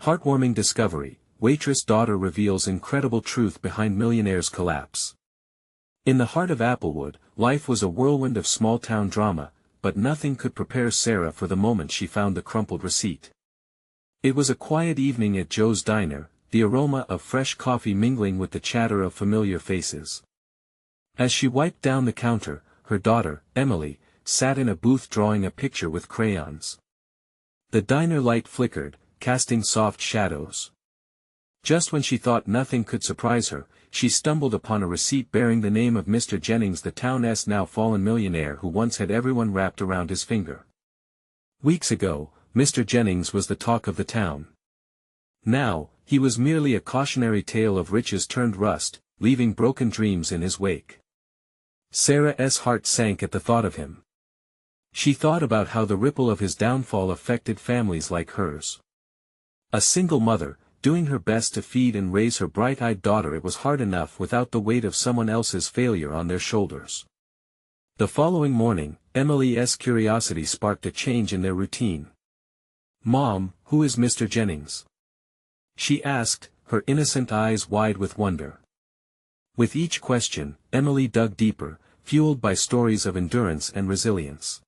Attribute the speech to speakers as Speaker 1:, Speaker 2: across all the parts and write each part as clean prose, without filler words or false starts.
Speaker 1: Heartwarming discovery, Waitress daughter reveals incredible truth behind Millionaire's collapse. In the heart of Applewood, life was a whirlwind of small-town drama, but nothing could prepare Sarah for the moment she found the crumpled receipt. It was a quiet evening at Joe's diner, the aroma of fresh coffee mingling with the chatter of familiar faces. As she wiped down the counter, her daughter, Emily, sat in a booth drawing a picture with crayons. The diner light flickered, casting soft shadows. Just when she thought nothing could surprise her, she stumbled upon a receipt bearing the name of Mr. Jennings, the town's now fallen millionaire who once had everyone wrapped around his finger. Weeks ago, Mr. Jennings was the talk of the town. Now, he was merely a cautionary tale of riches turned rust, leaving broken dreams in his wake. Sarah's heart sank at the thought of him. She thought about how the ripple of his downfall affected families like hers. A single mother, doing her best to feed and raise her bright-eyed daughter. It was hard enough without the weight of someone else's failure on their shoulders. The following morning, Emily's curiosity sparked a change in their routine. "Mom, who is Mr. Jennings?" she asked, her innocent eyes wide with wonder. With each question, Emily dug deeper, fueled by stories of endurance and resilience.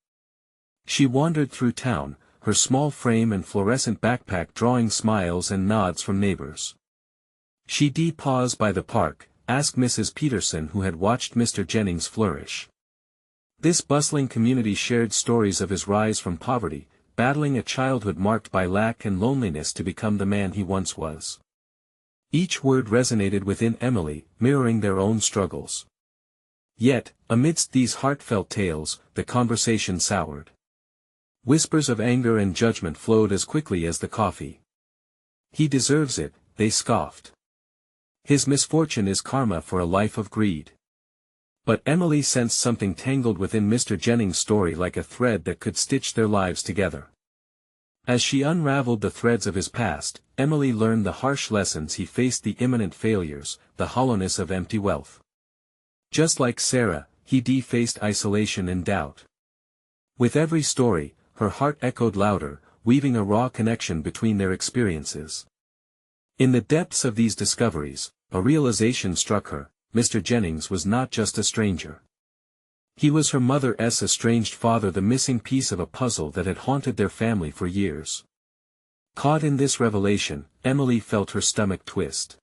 Speaker 1: She wandered through town, her small frame and fluorescent backpack drawing smiles and nods from neighbors. She paused by the park, asked Mrs. Peterson who had watched Mr. Jennings flourish. This bustling community shared stories of his rise from poverty, battling a childhood marked by lack and loneliness to become the man he once was. Each word resonated within Emily, mirroring their own struggles. Yet, amidst these heartfelt tales, the conversation soured. Whispers of anger and judgment flowed as quickly as the coffee. "He deserves it," they scoffed. "His misfortune is karma for a life of greed." But Emily sensed something tangled within Mr. Jennings' story like a thread that could stitch their lives together. As she unraveled the threads of his past, Emily learned the harsh lessons he faced, the imminent failures, the hollowness of empty wealth. Just like Sarah, he faced isolation and doubt. With every story, her heart echoed louder, weaving a raw connection between their experiences. In the depths of these discoveries, a realization struck her: Mr. Jennings was not just a stranger. He was her mother's estranged father, the missing piece of a puzzle that had haunted their family for years. Caught in this revelation, Emily felt her stomach twist.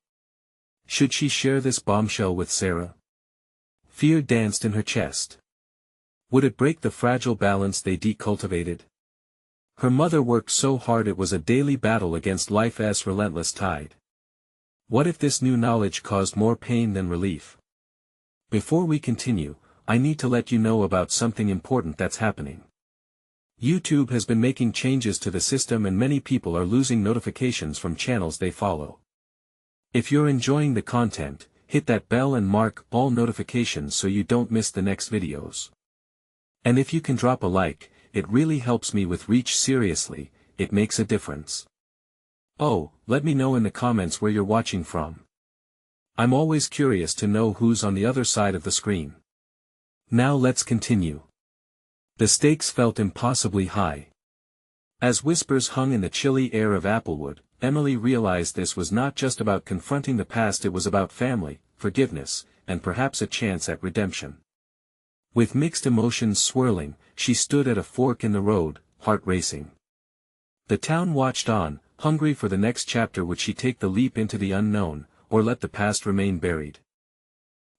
Speaker 1: Should she share this bombshell with Sarah? Fear danced in her chest. Would it break the fragile balance they cultivated? Her mother worked so hard, it was a daily battle against life's relentless tide. What if this new knowledge caused more pain than relief? Before we continue, I need to let you know about something important that's happening. YouTube has been making changes to the system and many people are losing notifications from channels they follow. If you're enjoying the content, hit that bell and mark all notifications so you don't miss the next videos. And if you can drop a like, it really helps me with reach. Seriously, it makes a difference. Oh, let me know in the comments where you're watching from. I'm always curious to know who's on the other side of the screen. Now let's continue. The stakes felt impossibly high. As whispers hung in the chilly air of Applewood, Emily realized this was not just about confronting the past, it was about family, forgiveness, and perhaps a chance at redemption. With mixed emotions swirling, she stood at a fork in the road, heart racing. The town watched on, hungry for the next chapter. Would she take the leap into the unknown, or let the past remain buried?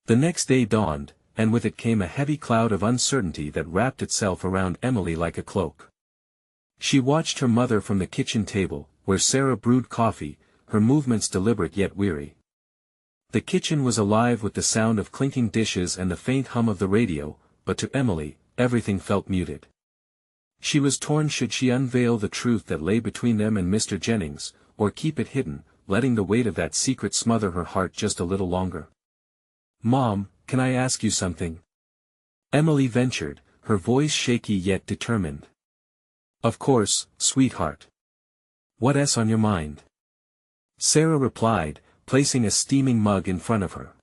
Speaker 1: The next day dawned, and with it came a heavy cloud of uncertainty that wrapped itself around Emily like a cloak. She watched her mother from the kitchen table, where Sarah brewed coffee, her movements deliberate yet weary. The kitchen was alive with the sound of clinking dishes and the faint hum of the radio, but to Emily, everything felt muted. She was torn. Should she unveil the truth that lay between them and Mr. Jennings, or keep it hidden, letting the weight of that secret smother her heart just a little longer? "Mom, can I ask you something?" Emily ventured, her voice shaky yet determined. "Of course, sweetheart. What's on your mind?" Sarah replied, placing a steaming mug in front of her.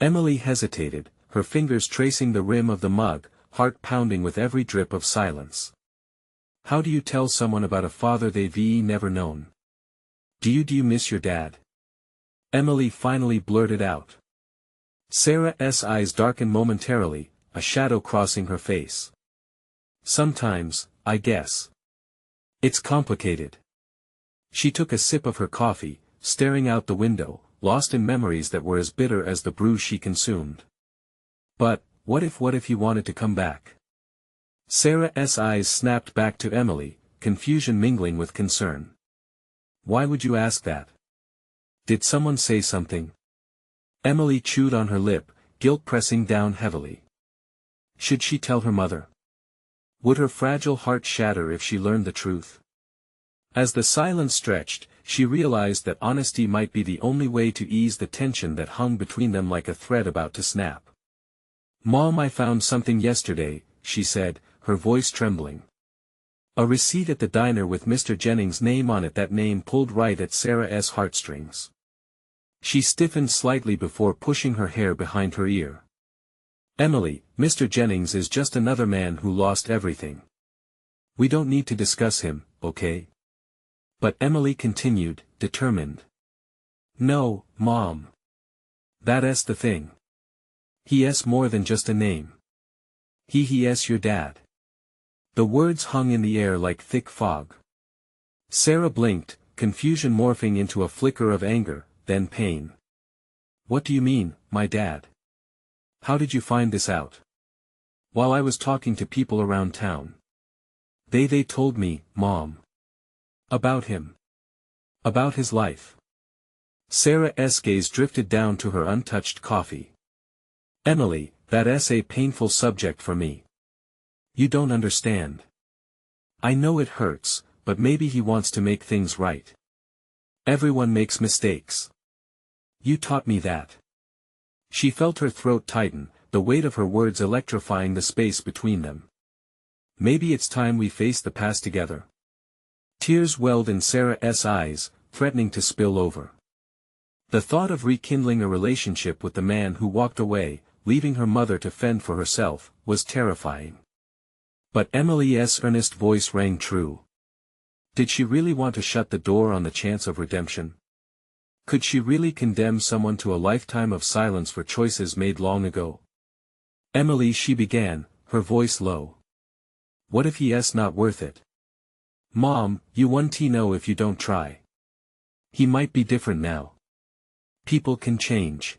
Speaker 1: Emily hesitated, her fingers tracing the rim of the mug, heart pounding with every drip of silence. How do you tell someone about a father they've never known? Do you miss your dad? Emily finally blurted out. Sarah's eyes darkened momentarily, a shadow crossing her face. Sometimes, I guess. It's complicated. She took a sip of her coffee, staring out the window, lost in memories that were as bitter as the brew she consumed. But, what if he wanted to come back? Sarah's eyes snapped back to Emily, confusion mingling with concern. Why would you ask that? Did someone say something? Emily chewed on her lip, guilt pressing down heavily. Should she tell her mother? Would her fragile heart shatter if she learned the truth? As the silence stretched, she realized that honesty might be the only way to ease the tension that hung between them like a thread about to snap. Mom, I found something yesterday, she said, her voice trembling. A receipt at the diner with Mr. Jennings' name on it. That name pulled right at Sarah's heartstrings. She stiffened slightly before pushing her hair behind her ear. Emily, Mr. Jennings is just another man who lost everything. We don't need to discuss him, okay? But Emily continued, determined. No, Mom. That's the thing. He's more than just a name. He's your dad. The words hung in the air like thick fog. Sarah blinked, confusion morphing into a flicker of anger, then pain. What do you mean, my dad? How did you find this out? While I was talking to people around town. They told me, Mom. About him. About his life. Sarah's gaze drifted down to her untouched coffee. Emily, that's a painful subject for me. You don't understand. I know it hurts, but maybe he wants to make things right. Everyone makes mistakes. You taught me that. She felt her throat tighten, the weight of her words electrifying the space between them. Maybe it's time we face the past together. Tears welled in Sarah's eyes, threatening to spill over. The thought of rekindling a relationship with the man who walked away, leaving her mother to fend for herself, was terrifying. But Emily's earnest voice rang true. Did she really want to shut the door on the chance of redemption? Could she really condemn someone to a lifetime of silence for choices made long ago? Emily, she began, her voice low. What if he's not worth it? Mom, you won't know if you don't try. He might be different now. People can change.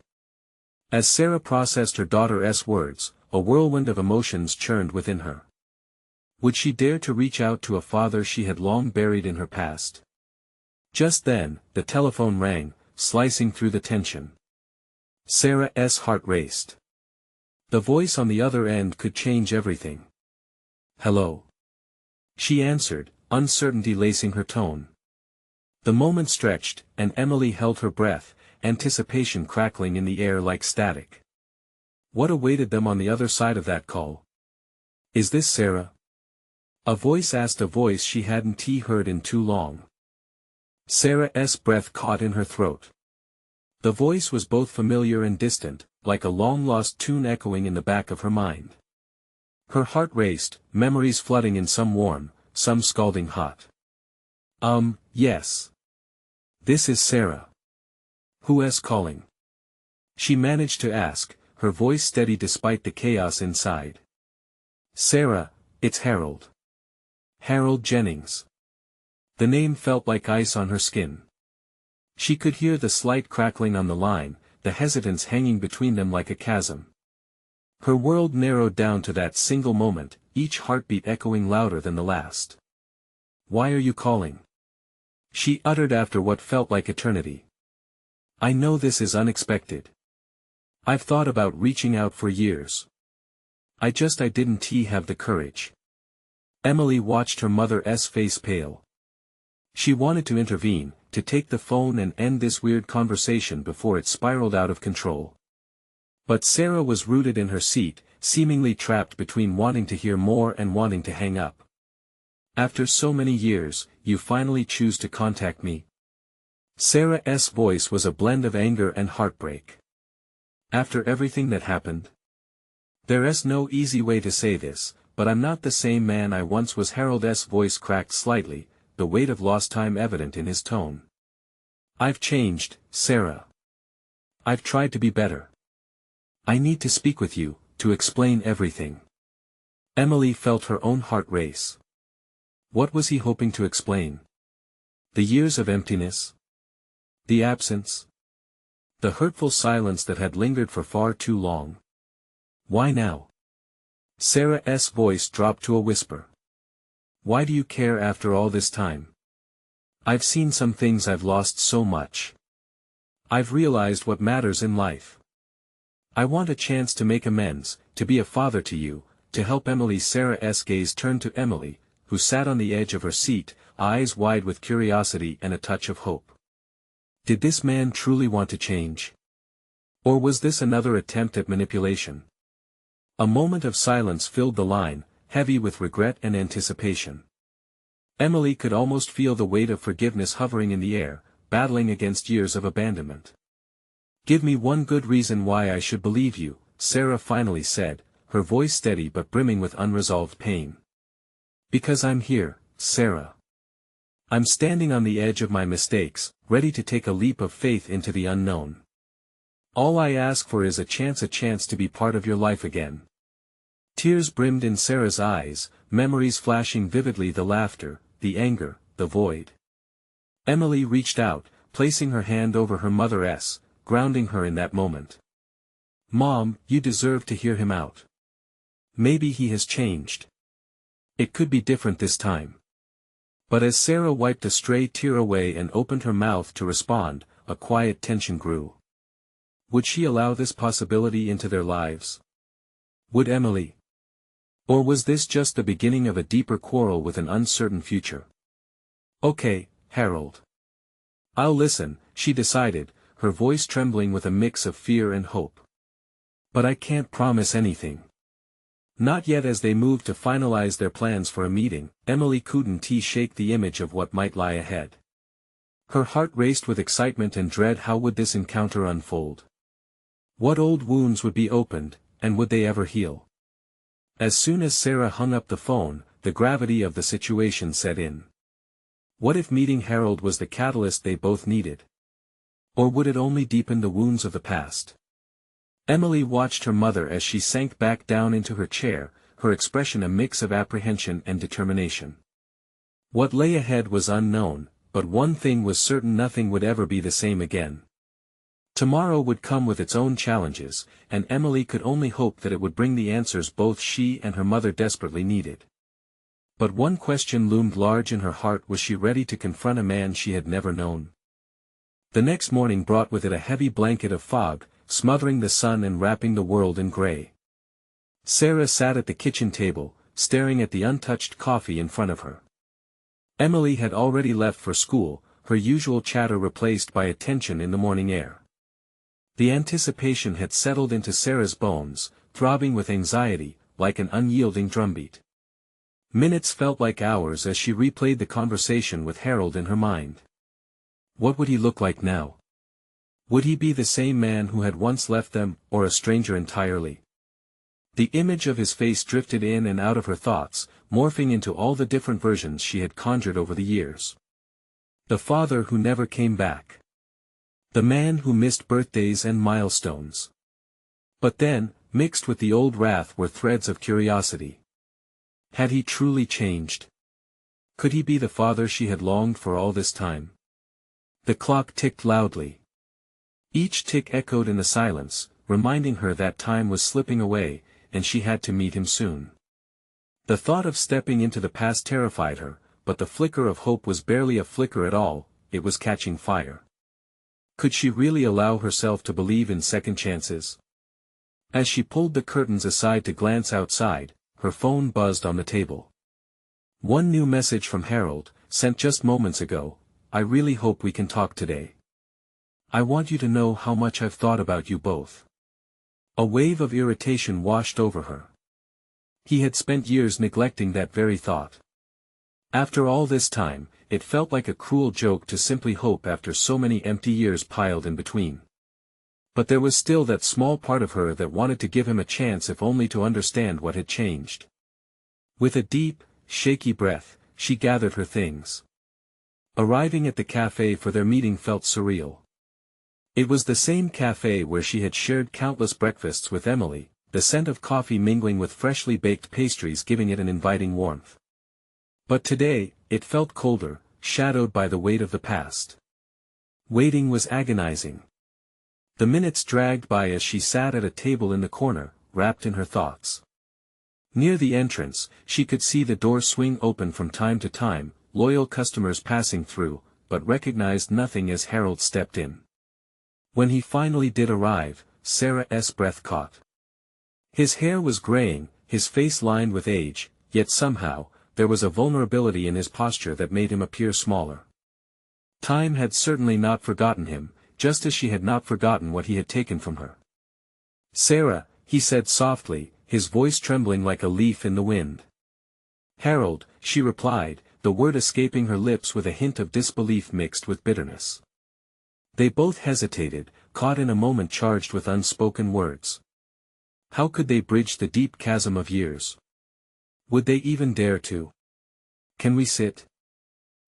Speaker 1: As Sarah processed her daughter's words, a whirlwind of emotions churned within her. Would she dare to reach out to a father she had long buried in her past? Just then, the telephone rang, slicing through the tension. Sarah's heart raced. The voice on the other end could change everything. Hello. She answered, uncertainty lacing her tone. The moment stretched, and Emily held her breath, anticipation crackling in the air like static. What awaited them on the other side of that call? Is this Sarah? A voice asked, a voice she hadn't heard in too long. Sarah's breath caught in her throat. The voice was both familiar and distant, like a long-lost tune echoing in the back of her mind. Her heart raced, memories flooding in, some warm, some scalding hot. Yes. This is Sarah. Who's calling? She managed to ask, her voice steady despite the chaos inside. Sarah, it's Harold. Harold Jennings. The name felt like ice on her skin. She could hear the slight crackling on the line, the hesitance hanging between them like a chasm. Her world narrowed down to that single moment, each heartbeat echoing louder than the last. Why are you calling? She uttered after what felt like eternity. I know this is unexpected. I've thought about reaching out for years. I didn't have the courage. Emily watched her mother's face pale. She wanted to intervene, to take the phone and end this weird conversation before it spiraled out of control. But Sarah was rooted in her seat, seemingly trapped between wanting to hear more and wanting to hang up. After so many years, you finally choose to contact me? Sarah's voice was a blend of anger and heartbreak. After everything that happened? There's no easy way to say this, but I'm not the same man I once was. Harold's voice cracked slightly, the weight of lost time evident in his tone. I've changed, Sarah. I've tried to be better. I need to speak with you, to explain everything. Emily felt her own heart race. What was he hoping to explain? The years of emptiness? The absence? The hurtful silence that had lingered for far too long? Why now? Sarah's voice dropped to a whisper. Why do you care after all this time? I've seen some things I've lost so much. I've realized what matters in life. I want a chance to make amends, to be a father to you, to help Emily. Sarah's gaze turned to Emily, who sat on the edge of her seat, eyes wide with curiosity and a touch of hope. Did this man truly want to change? Or was this another attempt at manipulation? A moment of silence filled the line, heavy with regret and anticipation. Emily could almost feel the weight of forgiveness hovering in the air, battling against years of abandonment. Give me one good reason why I should believe you, Sarah finally said, her voice steady but brimming with unresolved pain. Because I'm here, Sarah. I'm standing on the edge of my mistakes, ready to take a leap of faith into the unknown. All I ask for is a chance to be part of your life again. Tears brimmed in Sarah's eyes, memories flashing vividly, the laughter, the anger, the void. Emily reached out, placing her hand over her mother's, grounding her in that moment. Mom, you deserve to hear him out. Maybe he has changed. It could be different this time. But as Sarah wiped a stray tear away and opened her mouth to respond, a quiet tension grew. Would she allow this possibility into their lives? Would Emily? Or was this just the beginning of a deeper quarrel with an uncertain future? Okay, Harold. I'll listen, she decided, her voice trembling with a mix of fear and hope. But I can't promise anything. Not yet. As they moved to finalize their plans for a meeting, Emily couldn't shake the image of what might lie ahead. Her heart raced with excitement and dread. How would this encounter unfold? What old wounds would be opened, and would they ever heal? As soon as Sarah hung up the phone, the gravity of the situation set in. What if meeting Harold was the catalyst they both needed? Or would it only deepen the wounds of the past? Emily watched her mother as she sank back down into her chair, her expression a mix of apprehension and determination. What lay ahead was unknown, but one thing was certain: nothing would ever be the same again. Tomorrow would come with its own challenges, and Emily could only hope that it would bring the answers both she and her mother desperately needed. But one question loomed large in her heart: was she ready to confront a man she had never known? The next morning brought with it a heavy blanket of fog, smothering the sun and wrapping the world in gray. Sarah sat at the kitchen table, staring at the untouched coffee in front of her. Emily had already left for school, her usual chatter replaced by a tension in the morning air. The anticipation had settled into Sarah's bones, throbbing with anxiety, like an unyielding drumbeat. Minutes felt like hours as she replayed the conversation with Harold in her mind. What would he look like now? Would he be the same man who had once left them, or a stranger entirely? The image of his face drifted in and out of her thoughts, morphing into all the different versions she had conjured over the years. The father who never came back. The man who missed birthdays and milestones. But then, mixed with the old wrath were threads of curiosity. Had he truly changed? Could he be the father she had longed for all this time? The clock ticked loudly. Each tick echoed in the silence, reminding her that time was slipping away, and she had to meet him soon. The thought of stepping into the past terrified her, but the flicker of hope was barely a flicker at all, it was catching fire. Could she really allow herself to believe in second chances? As she pulled the curtains aside to glance outside, her phone buzzed on the table. One new message from Harold, sent just moments ago: I really hope we can talk today. I want you to know how much I've thought about you both. A wave of irritation washed over her. He had spent years neglecting that very thought. After all this time, it felt like a cruel joke to simply hope after so many empty years piled in between. But there was still that small part of her that wanted to give him a chance, if only to understand what had changed. With a deep, shaky breath, she gathered her things. Arriving at the cafe for their meeting felt surreal. It was the same cafe where she had shared countless breakfasts with Emily, the scent of coffee mingling with freshly baked pastries giving it an inviting warmth. But today, it felt colder, shadowed by the weight of the past. Waiting was agonizing. The minutes dragged by as she sat at a table in the corner, wrapped in her thoughts. Near the entrance, she could see the door swing open from time to time, loyal customers passing through, but recognized nothing as Harold stepped in. When he finally did arrive, Sarah's breath caught. His hair was graying, his face lined with age, yet somehow, there was a vulnerability in his posture that made him appear smaller. Time had certainly not forgotten him, just as she had not forgotten what he had taken from her. "Sarah," he said softly, his voice trembling like a leaf in the wind. "Harold," she replied, the word escaping her lips with a hint of disbelief mixed with bitterness. They both hesitated, caught in a moment charged with unspoken words. How could they bridge the deep chasm of years? Would they even dare to? "Can we sit?"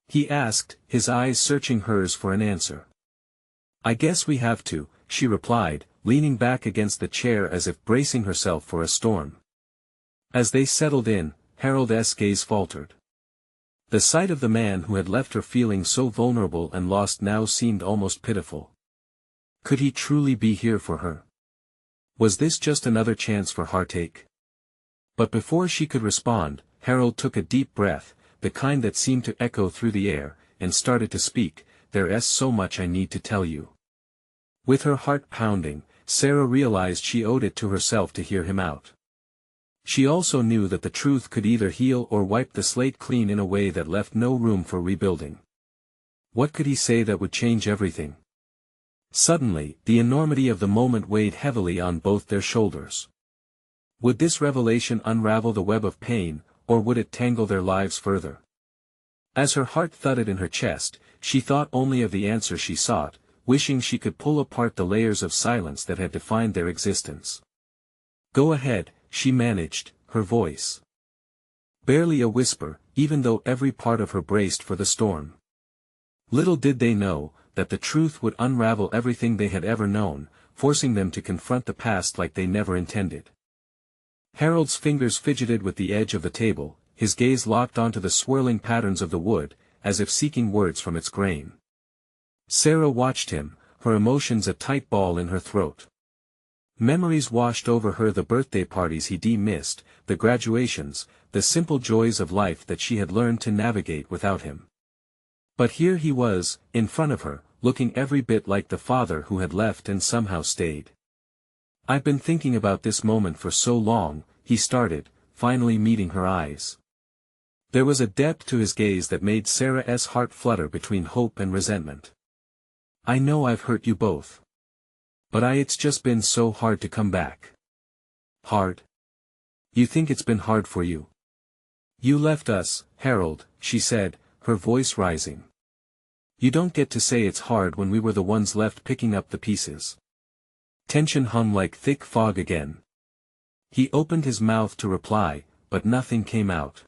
Speaker 1: he asked, his eyes searching hers for an answer. "I guess we have to," she replied, leaning back against the chair as if bracing herself for a storm. As they settled in, Harold's gaze faltered. The sight of the man who had left her feeling so vulnerable and lost now seemed almost pitiful. Could he truly be here for her? Was this just another chance for heartache? But before she could respond, Harold took a deep breath, the kind that seemed to echo through the air, and started to speak. "There's so much I need to tell you." With her heart pounding, Sarah realized she owed it to herself to hear him out. She also knew that the truth could either heal or wipe the slate clean in a way that left no room for rebuilding. What could he say that would change everything? Suddenly, the enormity of the moment weighed heavily on both their shoulders. Would this revelation unravel the web of pain, or would it tangle their lives further? As her heart thudded in her chest, she thought only of the answer she sought, wishing she could pull apart the layers of silence that had defined their existence. "Go ahead," she managed, her voice barely a whisper, even though every part of her braced for the storm. Little did they know, that the truth would unravel everything they had ever known, forcing them to confront the past like they never intended. Harold's fingers fidgeted with the edge of the table, his gaze locked onto the swirling patterns of the wood, as if seeking words from its grain. Sarah watched him, her emotions a tight ball in her throat. Memories washed over her, the birthday parties he missed, the graduations, the simple joys of life that she had learned to navigate without him. But here he was, in front of her, looking every bit like the father who had left and somehow stayed. "I've been thinking about this moment for so long," he started, finally meeting her eyes. There was a depth to his gaze that made Sarah's heart flutter between hope and resentment. "I know I've hurt you both. But it's just been so hard to come back." "Hard? You think it's been hard for you?" "You left us, Harold," she said, her voice rising. "You don't get to say it's hard when we were the ones left picking up the pieces." Tension hung like thick fog again. He opened his mouth to reply, but nothing came out.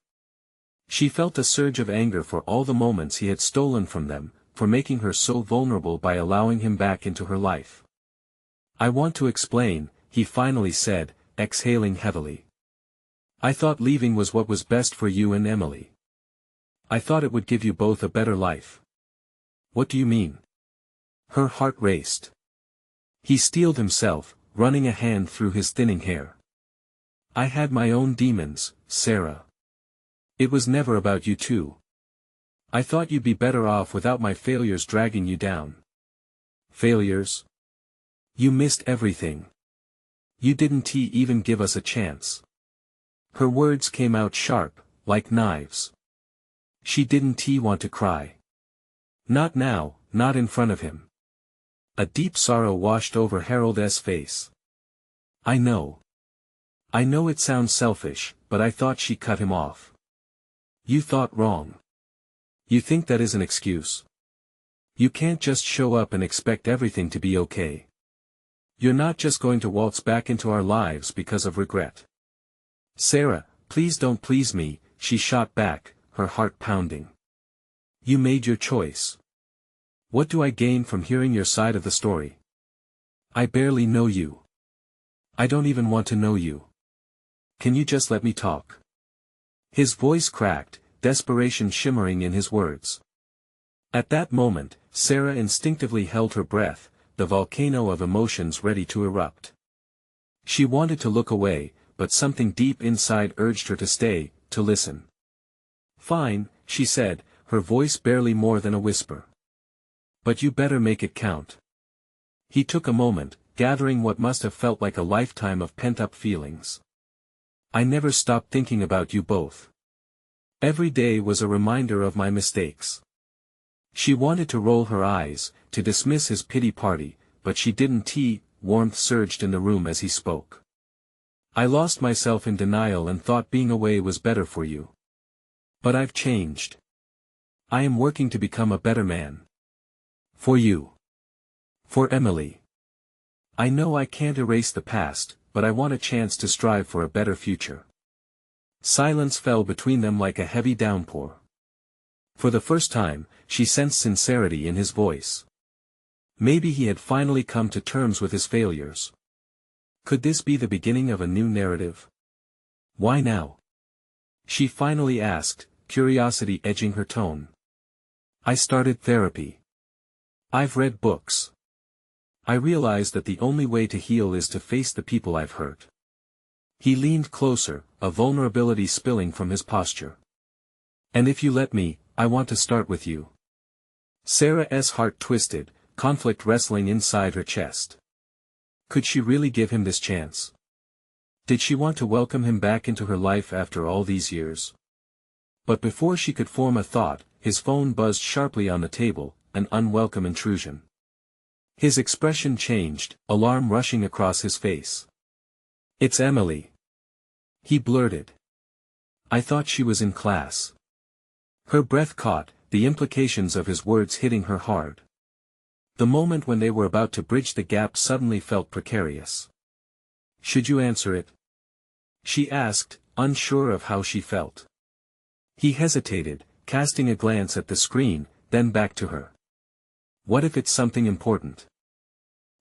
Speaker 1: She felt a surge of anger for all the moments he had stolen from them, for making her so vulnerable by allowing him back into her life. "I want to explain," he finally said, exhaling heavily. "I thought leaving was what was best for you and Emily. I thought it would give you both a better life." "What do you mean?" Her heart raced. He steeled himself, running a hand through his thinning hair. "I had my own demons, Sarah. It was never about you two. I thought you'd be better off without my failures dragging you down." "Failures? You missed everything. You didn't even give us a chance." Her words came out sharp, like knives. She didn't want to cry. Not now, not in front of him. A deep sorrow washed over Harold's face. I know it sounds selfish, but I thought." She cut him off. "You thought wrong. You think that is an excuse. You can't just show up and expect everything to be okay. You're not just going to waltz back into our lives because of regret." "Sarah, please don't please me," she shot back, her heart pounding. You made your choice. What do I gain from hearing your side of the story? I barely know you. I don't even want to know you. Can you just let me talk? His voice cracked, desperation shimmering in his words. At that moment, Sarah instinctively held her breath, the volcano of emotions ready to erupt. She wanted to look away, but something deep inside urged her to stay, to listen. Fine, she said, her voice barely more than a whisper. But you better make it count. He took a moment, gathering what must have felt like a lifetime of pent-up feelings. I never stopped thinking about you both. Every day was a reminder of my mistakes. She wanted to roll her eyes, to dismiss his pity party, but she didn't. Warmth surged in the room as he spoke. I lost myself in denial and thought being away was better for you. But I've changed. I am working to become a better man. For you. For Emily. I know I can't erase the past, but I want a chance to strive for a better future. Silence fell between them like a heavy downpour. For the first time, she sensed sincerity in his voice. Maybe he had finally come to terms with his failures. Could this be the beginning of a new narrative? Why now? She finally asked, curiosity edging her tone. I started therapy. I've read books. I realized that the only way to heal is to face the people I've hurt. He leaned closer, a vulnerability spilling from his posture. And if you let me, I want to start with you. Sarah's heart twisted, conflict wrestling inside her chest. Could she really give him this chance? Did she want to welcome him back into her life after all these years? But before she could form a thought, his phone buzzed sharply on the table, an unwelcome intrusion. His expression changed, alarm rushing across his face. It's Emily. He blurted. I thought she was in class. Her breath caught, the implications of his words hitting her hard. The moment when they were about to bridge the gap suddenly felt precarious. Should you answer it? She asked, unsure of how she felt. He hesitated, casting a glance at the screen, then back to her. What if it's something important?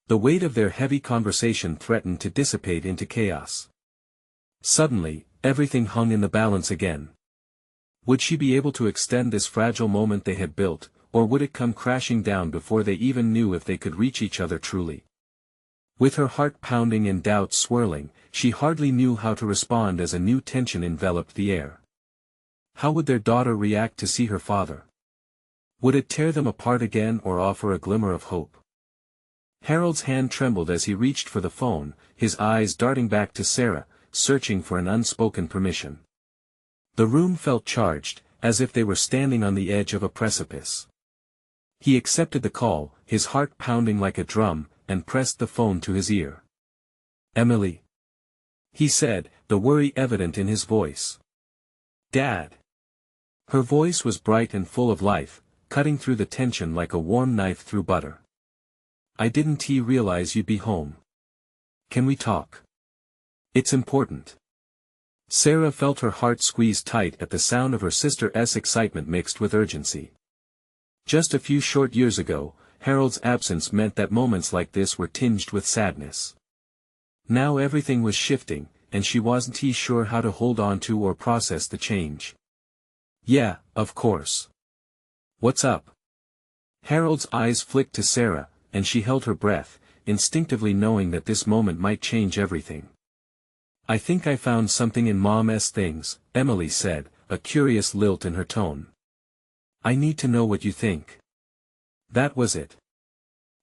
Speaker 1: The weight of their heavy conversation threatened to dissipate into chaos. Suddenly, everything hung in the balance again. Would she be able to extend this fragile moment they had built, or would it come crashing down before they even knew if they could reach each other truly? With her heart pounding and doubts swirling, she hardly knew how to respond as a new tension enveloped the air. How would their daughter react to see her father? Would it tear them apart again or offer a glimmer of hope? Harold's hand trembled as he reached for the phone, his eyes darting back to Sarah, searching for an unspoken permission. The room felt charged, as if they were standing on the edge of a precipice. He accepted the call, his heart pounding like a drum, and pressed the phone to his ear. Emily. He said, the worry evident in his voice. Dad. Her voice was bright and full of life, cutting through the tension like a warm knife through butter. I didn't realize you'd be home. Can we talk? It's important. Sarah felt her heart squeeze tight at the sound of her sister's excitement mixed with urgency. Just a few short years ago, Harold's absence meant that moments like this were tinged with sadness. Now everything was shifting, and she wasn't sure how to hold on to or process the change. Yeah, of course. What's up? Harold's eyes flicked to Sarah, and she held her breath, instinctively knowing that this moment might change everything. I think I found something in Mom's things, Emily said, a curious lilt in her tone. I need to know what you think. That was it.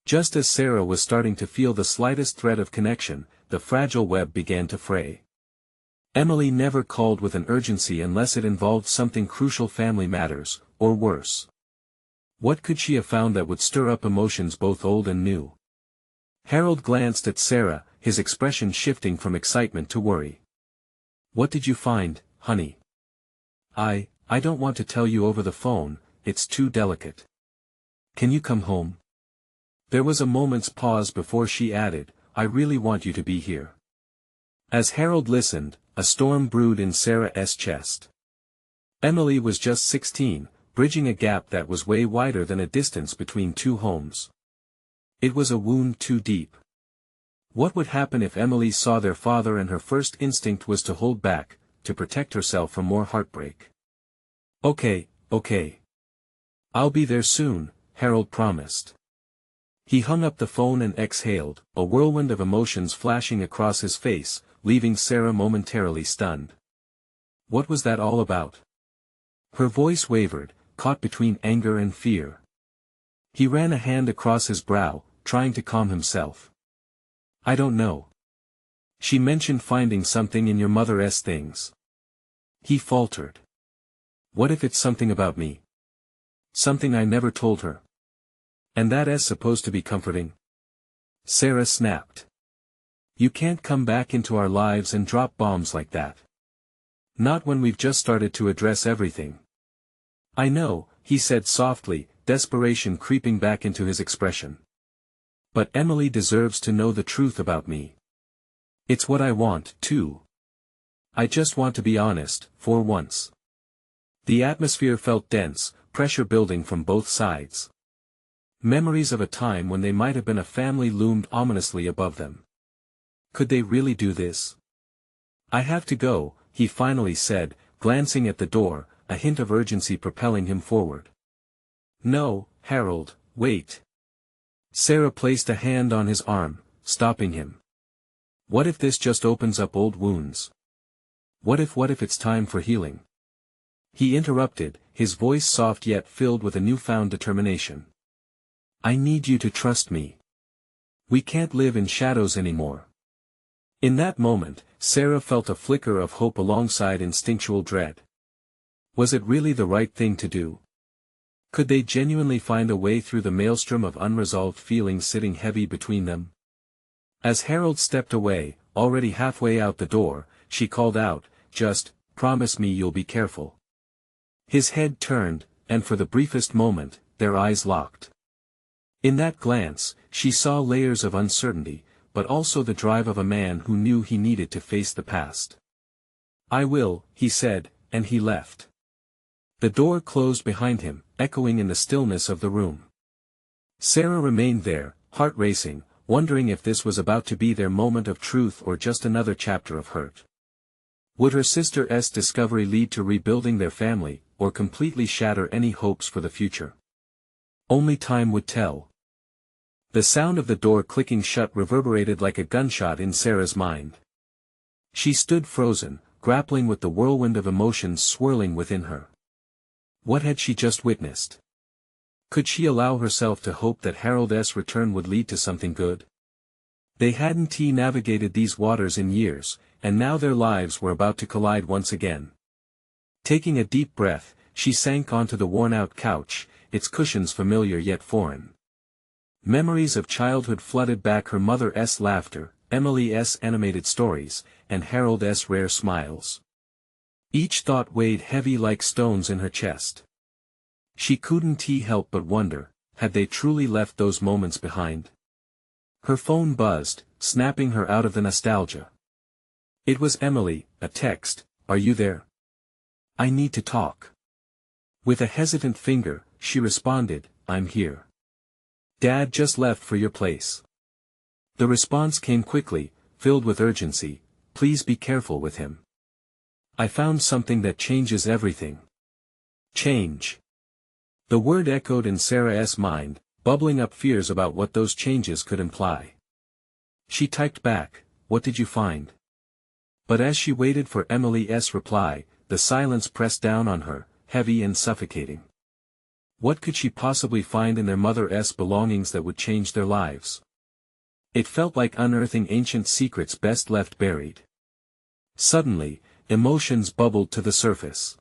Speaker 1: Just as Sarah was starting to feel the slightest thread of connection, the fragile web began to fray. Emily never called with an urgency unless it involved something crucial, family matters, or worse. What could she have found that would stir up emotions both old and new? Harold glanced at Sarah, his expression shifting from excitement to worry. What did you find, honey? I don't want to tell you over the phone, it's too delicate. Can you come home? There was a moment's pause before she added, I really want you to be here. As Harold listened, a storm brewed in Sarah's chest. Emily was just 16, bridging a gap that was way wider than a distance between two homes. It was a wound too deep. What would happen if Emily saw their father and her first instinct was to hold back, to protect herself from more heartbreak? Okay. I'll be there soon, Harold promised. He hung up the phone and exhaled, a whirlwind of emotions flashing across his face, leaving Sarah momentarily stunned. What was that all about? Her voice wavered, caught between anger and fear. He ran a hand across his brow, trying to calm himself. I don't know. She mentioned finding something in your mother's things. He faltered. What if it's something about me? Something I never told her. And that is supposed to be comforting? Sarah snapped. You can't come back into our lives and drop bombs like that. Not when we've just started to address everything. I know, he said softly, desperation creeping back into his expression. But Emily deserves to know the truth about me. It's what I want, too. I just want to be honest, for once. The atmosphere felt dense, pressure building from both sides. Memories of a time when they might have been a family loomed ominously above them. Could they really do this? I have to go, he finally said, glancing at the door, a hint of urgency propelling him forward. No, Harold, wait. Sarah placed a hand on his arm, stopping him. What if this just opens up old wounds? What if it's time for healing? He interrupted, his voice soft yet filled with a newfound determination. I need you to trust me. We can't live in shadows anymore. In that moment, Sarah felt a flicker of hope alongside instinctual dread. Was it really the right thing to do? Could they genuinely find a way through the maelstrom of unresolved feelings sitting heavy between them? As Harold stepped away, already halfway out the door, she called out, just, promise me you'll be careful. His head turned, and for the briefest moment, their eyes locked. In that glance, she saw layers of uncertainty, but also the drive of a man who knew he needed to face the past. I will, he said, and he left. The door closed behind him, echoing in the stillness of the room. Sarah remained there, heart racing, wondering if this was about to be their moment of truth or just another chapter of hurt. Would her sister's discovery lead to rebuilding their family, or completely shatter any hopes for the future? Only time would tell. The sound of the door clicking shut reverberated like a gunshot in Sarah's mind. She stood frozen, grappling with the whirlwind of emotions swirling within her. What had she just witnessed? Could she allow herself to hope that Harold's return would lead to something good? They hadn't navigated these waters in years, and now their lives were about to collide once again. Taking a deep breath, she sank onto the worn-out couch, its cushions familiar yet foreign. Memories of childhood flooded back, her mother's laughter, Emily's animated stories, and Harold's rare smiles. Each thought weighed heavy like stones in her chest. She couldn't help but wonder, had they truly left those moments behind? Her phone buzzed, snapping her out of the nostalgia. It was Emily, a text, "Are you there? I need to talk." With a hesitant finger, she responded, "I'm here. Dad just left for your place." The response came quickly, filled with urgency, "Please be careful with him. I found something that changes everything." Change. The word echoed in Sarah's mind, bubbling up fears about what those changes could imply. She typed back, "What did you find?" But as she waited for Emily's reply, the silence pressed down on her, heavy and suffocating. What could she possibly find in their mother's belongings that would change their lives? It felt like unearthing ancient secrets best left buried. Suddenly, emotions bubbled to the surface.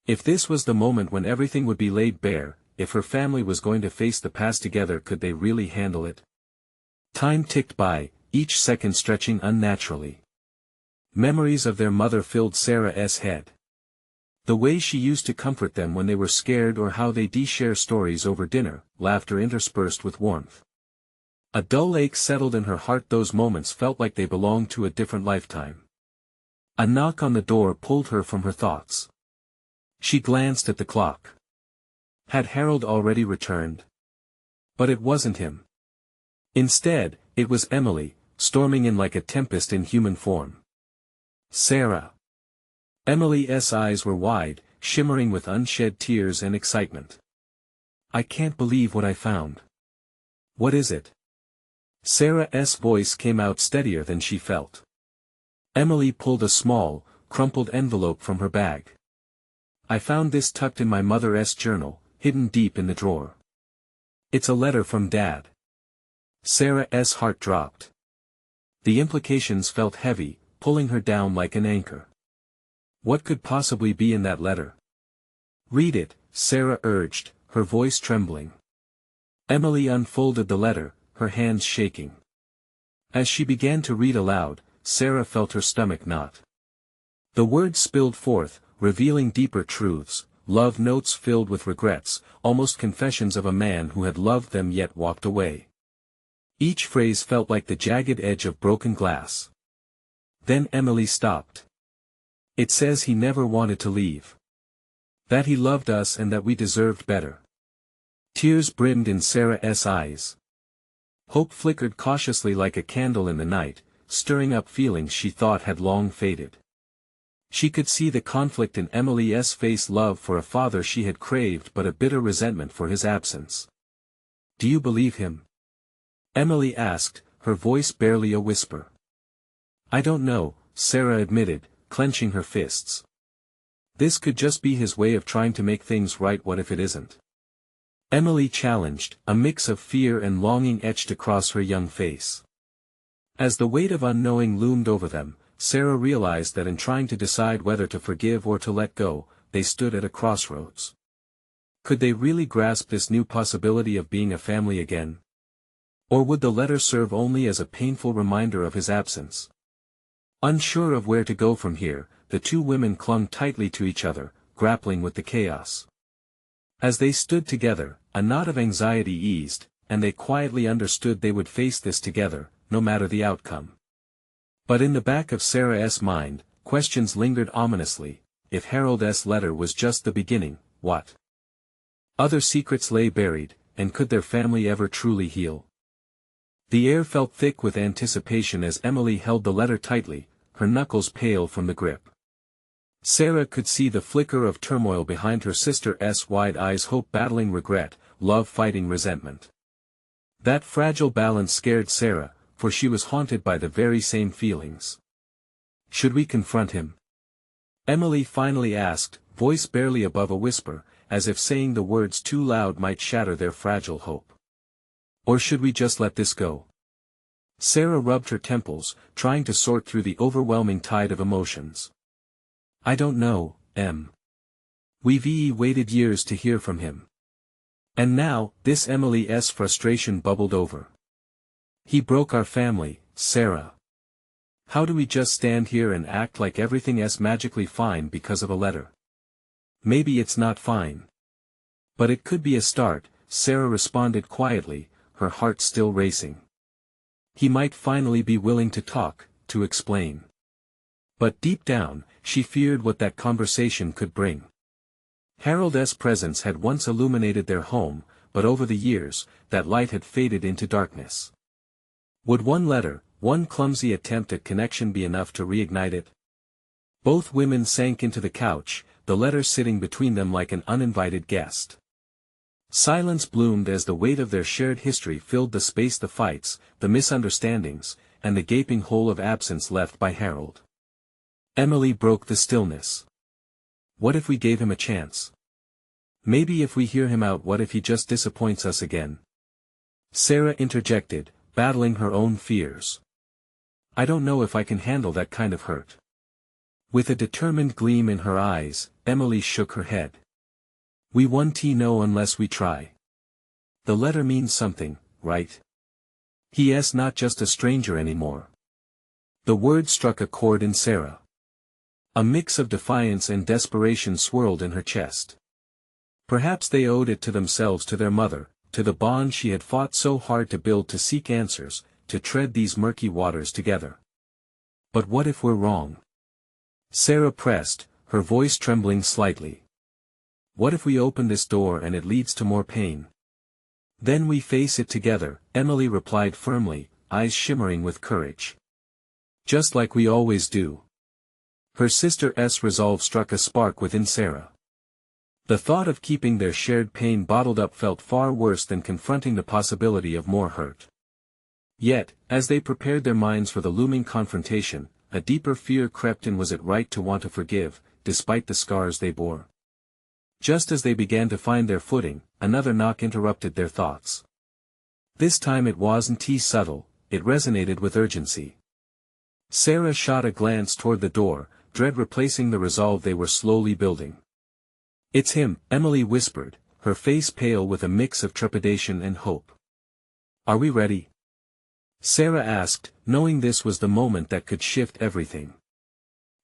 Speaker 1: If this was the moment when everything would be laid bare, if her family was going to face the past together, could they really handle it? Time ticked by, each second stretching unnaturally. Memories of their mother filled Sarah's head. The way she used to comfort them when they were scared, or how they'd share stories over dinner, laughter interspersed with warmth. A dull ache settled in her heart. Those moments felt like they belonged to a different lifetime. A knock on the door pulled her from her thoughts. She glanced at the clock. Had Harold already returned? But it wasn't him. Instead, it was Emily, storming in like a tempest in human form. Sarah. Emily's eyes were wide, shimmering with unshed tears and excitement. I can't believe what I found. What is it? Sarah's voice came out steadier than she felt. Emily pulled a small, crumpled envelope from her bag. I found this tucked in my mother's journal, hidden deep in the drawer. It's a letter from Dad. Sarah's heart dropped. The implications felt heavy, pulling her down like an anchor. What could possibly be in that letter? Read it, Sarah urged, her voice trembling. Emily unfolded the letter, her hands shaking. As she began to read aloud, Sarah felt her stomach knot. The words spilled forth, revealing deeper truths, love notes filled with regrets, almost confessions of a man who had loved them yet walked away. Each phrase felt like the jagged edge of broken glass. Then Emily stopped. It says he never wanted to leave. That he loved us and that we deserved better. Tears brimmed in Sarah's eyes. Hope flickered cautiously like a candle in the night, stirring up feelings she thought had long faded. She could see the conflict in Emily's face, love for a father she had craved but a bitter resentment for his absence. Do you believe him? Emily asked, her voice barely a whisper. I don't know, Sarah admitted, clenching her fists. This could just be his way of trying to make things right. What if it isn't? Emily challenged, a mix of fear and longing etched across her young face. As the weight of unknowing loomed over them, Sarah realized that in trying to decide whether to forgive or to let go, they stood at a crossroads. Could they really grasp this new possibility of being a family again? Or would the letter serve only as a painful reminder of his absence? Unsure of where to go from here, the two women clung tightly to each other, grappling with the chaos. As they stood together, a knot of anxiety eased, and they quietly understood they would face this together, no matter the outcome. But in the back of Sarah's mind, questions lingered ominously. If Harold's letter was just the beginning, what other secrets lay buried, and could their family ever truly heal? The air felt thick with anticipation as Emily held the letter tightly, her knuckles pale from the grip. Sarah could see the flicker of turmoil behind her sister's wide eyes, hope battling regret, love fighting resentment. That fragile balance scared Sarah, for she was haunted by the very same feelings. Should we confront him? Emily finally asked, voice barely above a whisper, as if saying the words too loud might shatter their fragile hope. Or should we just let this go? Sarah rubbed her temples, trying to sort through the overwhelming tide of emotions. I don't know, Em. We've waited years to hear from him. And now, this Emily's frustration bubbled over. He broke our family, Sarah. How do we just stand here and act like everything's magically fine because of a letter? Maybe it's not fine. But it could be a start, Sarah responded quietly, her heart still racing. He might finally be willing to talk, to explain. But deep down, she feared what that conversation could bring. Harold's presence had once illuminated their home, but over the years, that light had faded into darkness. Would one letter, one clumsy attempt at connection be enough to reignite it? Both women sank into the couch, the letter sitting between them like an uninvited guest. Silence bloomed as the weight of their shared history filled the space, the fights, the misunderstandings, and the gaping hole of absence left by Harold. Emily broke the stillness. What if we gave him a chance? Maybe if we hear him out, what if he just disappoints us again? Sarah interjected, battling her own fears. I don't know if I can handle that kind of hurt. With a determined gleam in her eyes, Emily shook her head. We won't know unless we try. The letter means something, right? He's not just a stranger anymore. The word struck a chord in Sarah. A mix of defiance and desperation swirled in her chest. Perhaps they owed it to themselves, to their mother, to the bond she had fought so hard to build, to seek answers, to tread these murky waters together. But what if we're wrong? Sarah pressed, her voice trembling slightly. what if we open this door and it leads to more pain? Then we face it together, Emily replied firmly, eyes shimmering with courage. Just like we always do. Her sister's resolve struck a spark within Sarah. The thought of keeping their shared pain bottled up felt far worse than confronting the possibility of more hurt. Yet, as they prepared their minds for the looming confrontation, a deeper fear crept in. Was it right to want to forgive, despite the scars they bore? Just as they began to find their footing, another knock interrupted their thoughts. This time it wasn't subtle, it resonated with urgency. Sarah shot a glance toward the door, dread replacing the resolve they were slowly building. "It's him," Emily whispered, her face pale with a mix of trepidation and hope. "Are we ready?" Sarah asked, knowing this was the moment that could shift everything.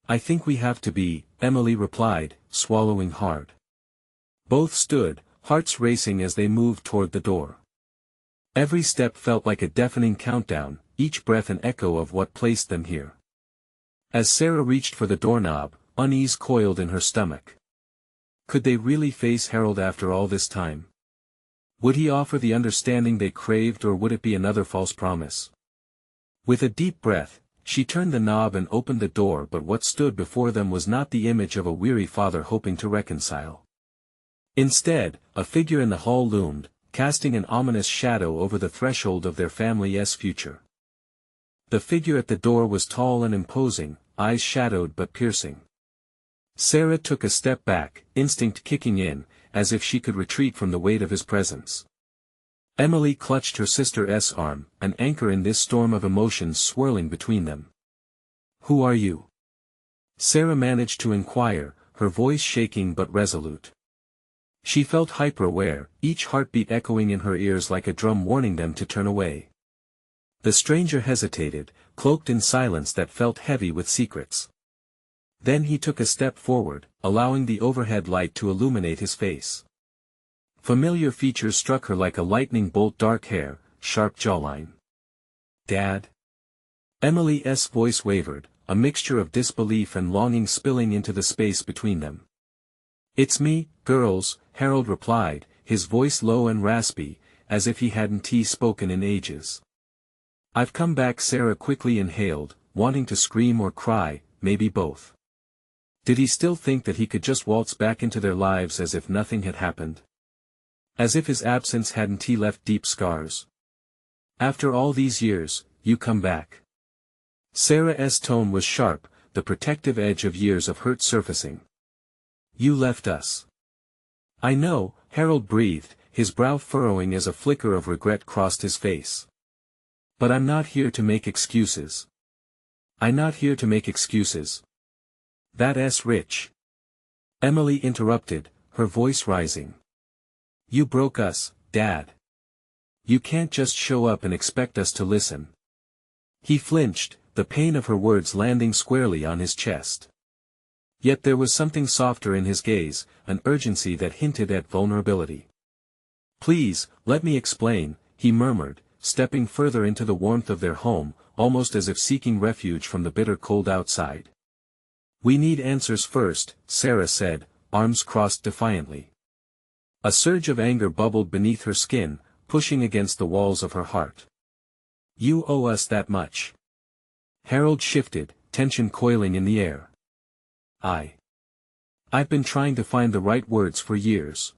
Speaker 1: "I think we have to be," Emily replied, swallowing hard. Both stood, hearts racing as they moved toward the door. Every step felt like a deafening countdown, each breath an echo of what placed them here. As Sarah reached for the doorknob, unease coiled in her stomach. Could they really face Harold after all this time? Would he offer the understanding they craved, or would it be another false promise? With a deep breath, she turned the knob and opened the door, but what stood before them was not the image of a weary father hoping to reconcile. Instead, a figure in the hall loomed, casting an ominous shadow over the threshold of their family's future. The figure at the door was tall and imposing, eyes shadowed but piercing. Sarah took a step back, instinct kicking in, as if she could retreat from the weight of his presence. Emily clutched her sister's arm, an anchor in this storm of emotions swirling between them. "Who are you?" Sarah managed to inquire, her voice shaking but resolute. She felt hyper-aware, each heartbeat echoing in her ears like a drum warning them to turn away. The stranger hesitated, cloaked in silence that felt heavy with secrets. Then he took a step forward, allowing the overhead light to illuminate his face. Familiar features struck her like a lightning bolt: dark hair, sharp jawline. "Dad?" Emily's voice wavered, a mixture of disbelief and longing spilling into the space between them. "It's me, girls," Harold replied, his voice low and raspy, as if he hadn't spoken in ages. "I've come back," Sarah quickly inhaled, wanting to scream or cry, maybe both. Did he still think that he could just waltz back into their lives as if nothing had happened? As if his absence hadn't left deep scars? "After all these years, you come back?" Sarah's tone was sharp, the protective edge of years of hurt surfacing. "You left us." "I know," Harold breathed, his brow furrowing as a flicker of regret crossed his face. "But I'm not here to make excuses. I'm not here to make excuses. That's rich." Emily interrupted, her voice rising. "You broke us, Dad. You can't just show up and expect us to listen." He flinched, the pain of her words landing squarely on his chest. Yet there was something softer in his gaze, an urgency that hinted at vulnerability. "Please, let me explain," he murmured, stepping further into the warmth of their home, almost as if seeking refuge from the bitter cold outside. "We need answers first," Sarah said, arms crossed defiantly. A surge of anger bubbled beneath her skin, pushing against the walls of her heart. "You owe us that much." Harold shifted, tension coiling in the air. I've been trying to find the right words for years.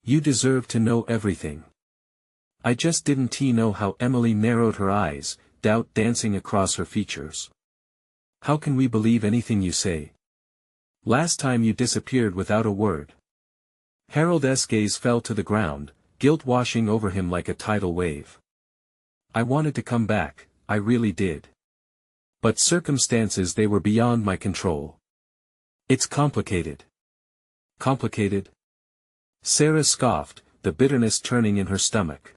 Speaker 1: You deserve to know everything. I just didn't know how." Emily narrowed her eyes, doubt dancing across her features. "How can we believe anything you say? Last time you disappeared without a word." Harold's gaze fell to the ground, guilt washing over him like a tidal wave. "I wanted to come back, I really did. But circumstances, they were beyond my control. It's complicated." "Complicated?" Sarah scoffed, the bitterness turning in her stomach.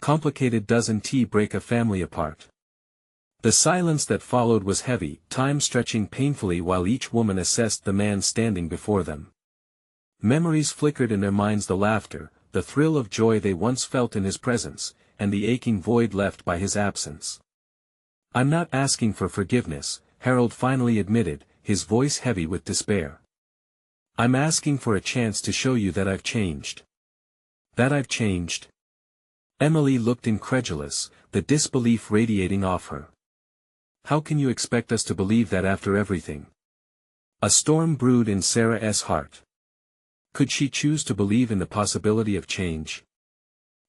Speaker 1: "Complicated doesn't break a family apart." The silence that followed was heavy, time stretching painfully while each woman assessed the man standing before them. Memories flickered in their minds: the laughter, the thrill of joy they once felt in his presence, and the aching void left by his absence. "I'm not asking for forgiveness," Harold finally admitted, his voice heavy with despair. I'm asking for a chance to show you that I've changed. That I've changed? Emily looked incredulous, the disbelief radiating off her. How can you expect us to believe that after everything? A storm brewed in Sarah's heart. Could she choose to believe in the possibility of change?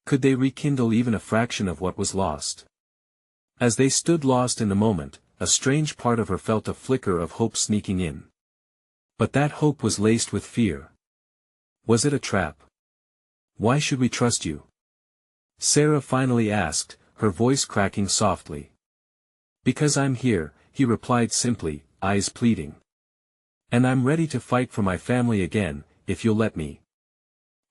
Speaker 1: Could they rekindle even a fraction of what was lost? As they stood lost in the moment, a strange part of her felt a flicker of hope sneaking in. But that hope was laced with fear. Was it a trap? Why should we trust you? Sarah finally asked, her voice cracking softly. Because I'm here, he replied simply, eyes pleading. And I'm ready to fight for my family again, if you'll let me.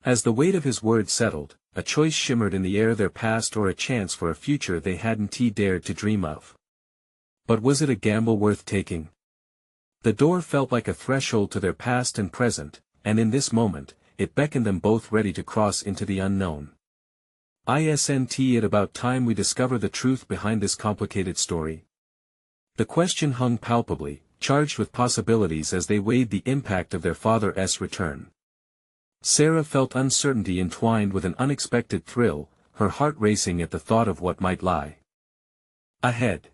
Speaker 1: As the weight of his words settled, a choice shimmered in the air, their past or a chance for a future they hadn't dared to dream of. But was it a gamble worth taking? The door felt like a threshold to their past and present, and in this moment, it beckoned them both ready to cross into the unknown. Isn't it about time we discover the truth behind this complicated story? The question hung palpably, charged with possibilities as they weighed the impact of their father's return. Sarah felt uncertainty entwined with an unexpected thrill, her heart racing at the thought of what might lie ahead.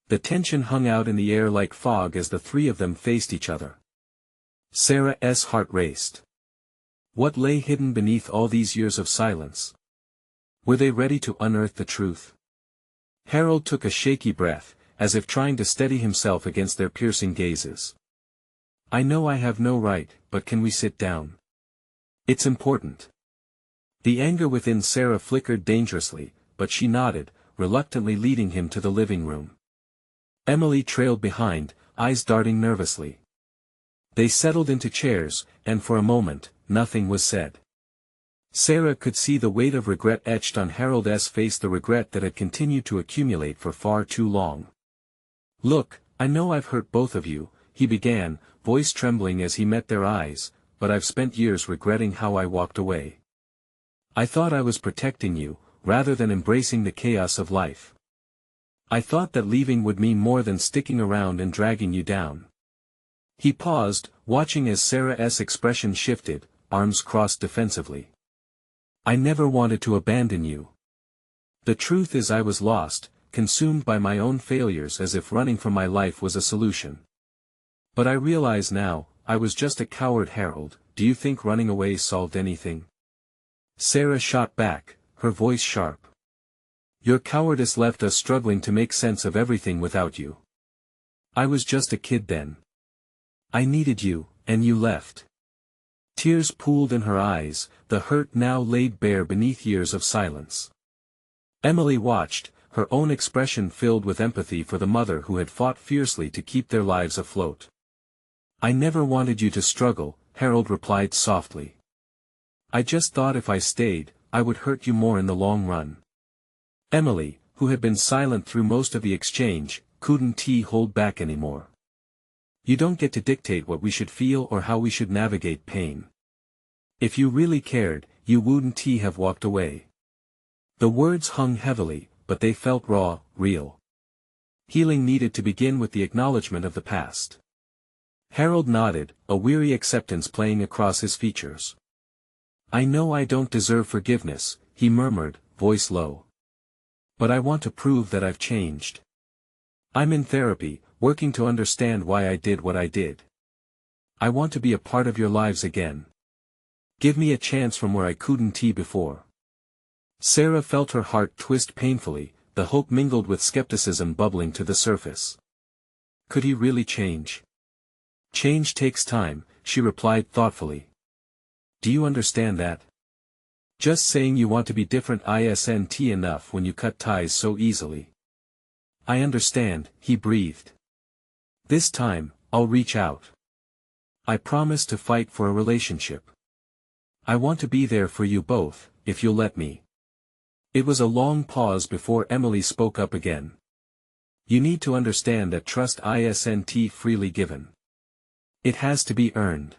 Speaker 1: The tension hung out in the air like fog as the three of them faced each other. Sarah's heart raced. What lay hidden beneath all these years of silence? Were they ready to unearth the truth? Harold took a shaky breath, as if trying to steady himself against their piercing gazes. I know I have no right, but can we sit down? It's important. The anger within Sarah flickered dangerously, but she nodded, reluctantly leading him to the living room. Emily trailed behind, eyes darting nervously. They settled into chairs, and for a moment, nothing was said. Sarah could see the weight of regret etched on Harold's face, the regret that had continued to accumulate for far too long. Look, I know I've hurt both of you, he began, voice trembling as he met their eyes, but I've spent years regretting how I walked away. I thought I was protecting you, rather than embracing the chaos of life. I thought that leaving would mean more than sticking around and dragging you down. He paused, watching as Sarah's expression shifted, arms crossed defensively. I never wanted to abandon you. The truth is I was lost, consumed by my own failures, as if running from my life was a solution. But I realize now, I was just a coward. Harold, do you think running away solved anything? Sarah shot back, her voice sharp. Your cowardice left us struggling to make sense of everything without you. I was just a kid then. I needed you, and you left. Tears pooled in her eyes, the hurt now laid bare beneath years of silence. Emily watched, her own expression filled with empathy for the mother who had fought fiercely to keep their lives afloat. I never wanted you to struggle, Harold replied softly. I just thought if I stayed, I would hurt you more in the long run. Emily, who had been silent through most of the exchange, couldn't hold back anymore. You don't get to dictate what we should feel or how we should navigate pain. If you really cared, you wouldn't have walked away. The words hung heavily, but they felt raw, real. Healing needed to begin with the acknowledgement of the past. Harold nodded, a weary acceptance playing across his features. I know I don't deserve forgiveness, he murmured, voice low. But I want to prove that I've changed. I'm in therapy, working to understand why I did what I did. I want to be a part of your lives again. Give me a chance from where I couldn't before. Sarah felt her heart twist painfully, the hope mingled with skepticism bubbling to the surface. Could he really change? Change takes time, she replied thoughtfully. Do you understand that? Just saying you want to be different isn't enough when you cut ties so easily. I understand, he breathed. This time, I'll reach out. I promise to fight for a relationship. I want to be there for you both, if you'll let me. It was a long pause before Emily spoke up again. You need to understand that trust isn't freely given. It has to be earned.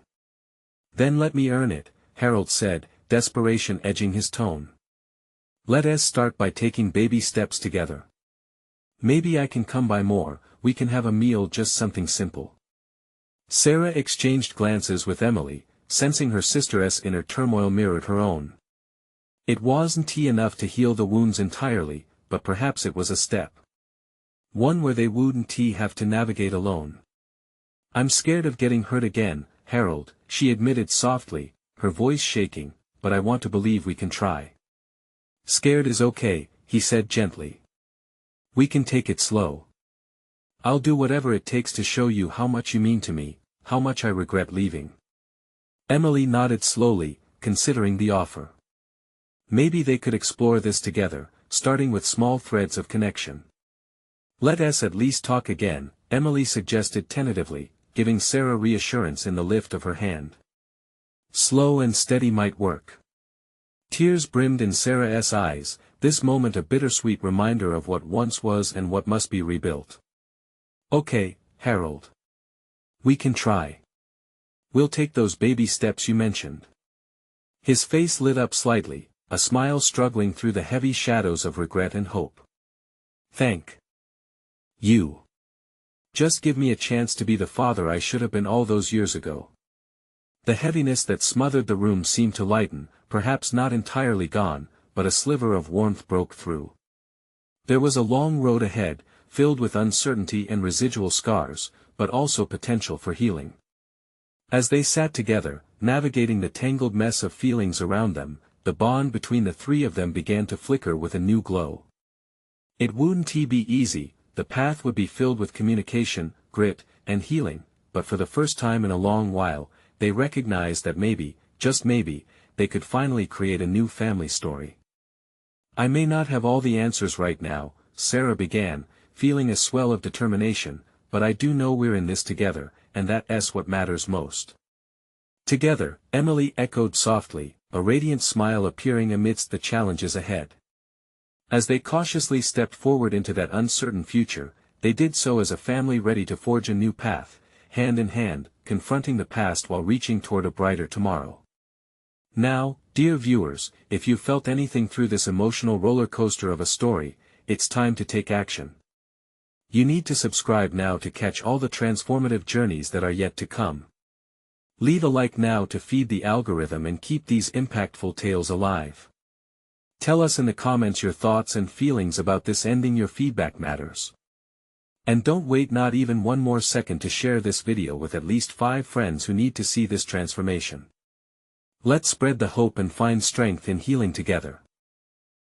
Speaker 1: Then let me earn it, Harold said, desperation edging his tone. Let us start by taking baby steps together. Maybe I can come by more, we can have a meal, just something simple. Sarah exchanged glances with Emily, sensing her sister's inner turmoil mirrored her own. It wasn't enough to heal the wounds entirely, but perhaps it was a step. One where they wouldn't have to navigate alone. "I'm scared of getting hurt again, Harold," she admitted softly, her voice shaking, "but I want to believe we can try." "Scared is okay," he said gently. "We can take it slow. I'll do whatever it takes to show you how much you mean to me, how much I regret leaving." Emily nodded slowly, considering the offer. Maybe they could explore this together, starting with small threads of connection. "Let us at least talk again," Emily suggested tentatively, giving Sarah reassurance in the lift of her hand. Slow and steady might work. Tears brimmed in Sarah's eyes, this moment a bittersweet reminder of what once was and what must be rebuilt. "Okay, Harold. We can try. We'll take those baby steps you mentioned." His face lit up slightly, a smile struggling through the heavy shadows of regret and hope. "Thank you. Just give me a chance to be the father I should have been all those years ago." The heaviness that smothered the room seemed to lighten, perhaps not entirely gone, but a sliver of warmth broke through. There was a long road ahead, filled with uncertainty and residual scars, but also potential for healing. As they sat together, navigating the tangled mess of feelings around them, the bond between the three of them began to flicker with a new glow. It wouldn't be easy, the path would be filled with communication, grit, and healing, but for the first time in a long while, they recognized that maybe, just maybe, they could finally create a new family story. "I may not have all the answers right now," Sarah began, feeling a swell of determination, "but I do know we're in this together, and that's what matters most." "Together," Emily echoed softly, a radiant smile appearing amidst the challenges ahead. As they cautiously stepped forward into that uncertain future, they did so as a family ready to forge a new path, hand in hand, confronting the past while reaching toward a brighter tomorrow. Now, dear viewers, if you felt anything through this emotional roller coaster of a story, it's time to take action. You need to subscribe now to catch all the transformative journeys that are yet to come. Leave a like now to feed the algorithm and keep these impactful tales alive. Tell us in the comments your thoughts and feelings about this ending. Your feedback matters. And don't wait not even one more second to share this video with at least 5 friends who need to see this transformation. Let's spread the hope and find strength in healing together.